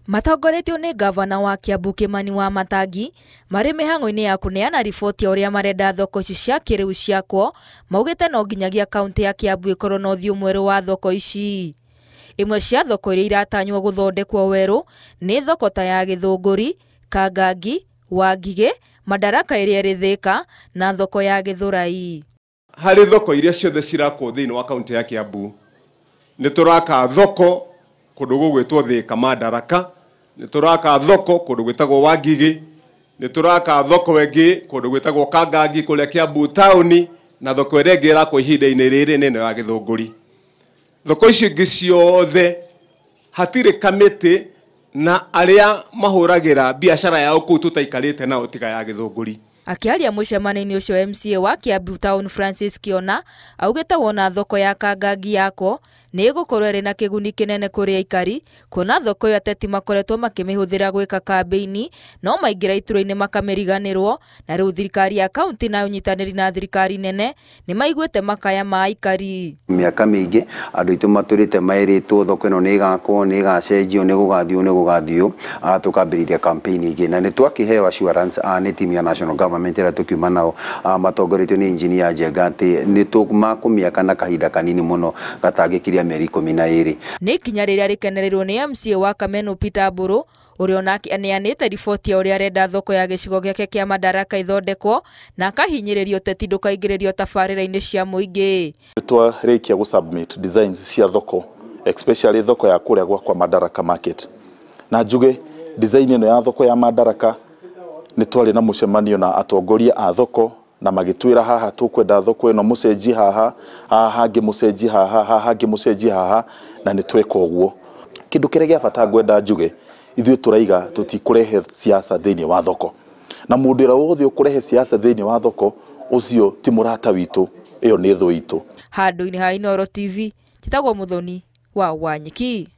Matongoretio nĩ gavana wa Kiambu Kimani Wamatangi marĩ mĩhang'o-inĩ ya kũneana riboti ya ũrĩa marenda thoko ici cia kĩrĩu ciakwo, maugĩte no nginyagia kaunti ya Kiambu ĩkorwo na ũthiũ mwerũ wa thoko ici. Imwe cia thoko iria iratanywo gũthondekwo werũ nĩ thoko ta ya Gĩthũngũri, Kangangi, Wangigĩ, Madaraka ĩrĩa ĩrĩ Thĩka na thoko ya Gĩthũrai. Harĩ thoko iria ciothe cirakwo thĩinĩ wa kaunti ya Kiambu, nĩ tũraka thoko kũndũ gũgwĩtwo Thĩka Madaraka, nĩ tũraka thoko kũndũ gwĩtagwo Wangigĩ, nĩ tũraka thoko ĩngĩ kũndũ gwĩtagwo Kangangi kũrĩa Kiambu taũni, na thoko ĩrĩa ĩngĩ ĩrakwo ihinda-inĩ rĩrĩ nĩ ya Gĩthũngũri. Thoko ici ingĩ ciothe hatirĩ kamĩtĩ na arĩa mahũragĩra biacara yao kũu tũtaikarĩte nao tiga ya Gĩthũngũri. Akiaria mũcemanio-inĩ ũcio MCA wa Kiambu Town Francis Kiona augĩte wona thoko ya Kangangi yako nĩ ĩgũkorwo ĩrĩ na kĩguni kĩnene kũrĩ aikari, kuona thoko ĩyo ateti makoretwo makĩmĩhũthĩra gwĩka kambĩini no maingĩra iturwa-inĩ makamĩriganĩrwo, na rĩu thirikari ya kaunti na ũnyitanĩri na thirikari nene nĩ maiguĩte makaya ma aikari. Mĩaka mĩingĩ andũ aitũ matũrĩte maĩrĩtwo thoko ĩno nĩ ĩgakorwo nĩ ĩgacenjio nĩ gũgathiũ tũkambĩrĩria kambĩini ingĩ, na nĩ twakĩheo assurance nĩ timu ya national government ĩrĩa tũkiuma nao matongoretio nĩ Engineer Njenga atĩ nĩ tũmakũmĩaka na kahinda kanini mũno gatangĩkiria mĩeri 12. Nĩ ikinya rĩrĩa rĩkenereirwo nĩ MCA wa Kameno Peter Mburu ũrĩa onake aneanĩte riboti ya ũrĩa arenda thoko ya gĩcigo gĩake kĩa Madaraka ithondekwo na akahinyĩrĩria ũteti ndũkaingĩrĩrio tabarĩra-inĩ cia mũingĩ. Twarĩkia gũsubmit designs cia thoko, especially thoko ya kũrĩa gwakwa Madaraka market, na njuge design ĩno ya thoko ya Madaraka nĩ twarĩ na mũcemanio na atongoria a thoko na magĩtwĩra haha tũkwenda thoko ĩno mũcenji haha, haha hangĩ mũcenji haha, haha hangĩ mũcenji haha, na nĩ tweka ũguo. Kĩndũ kĩrĩa gĩa bata ngwenda njuge, ithuĩ tũraiga tũtikũrehe siasa thĩinĩ wa thoko, na mũndũ ũrĩa wothe ũkũrehe siasa thĩinĩ wa thoko ũcio ti mũrata witũ, ĩyo nĩ thũ itũ. Handũ-inĩ ha Inooro TV, njĩtagwo Mũthoni wa Wanyiki.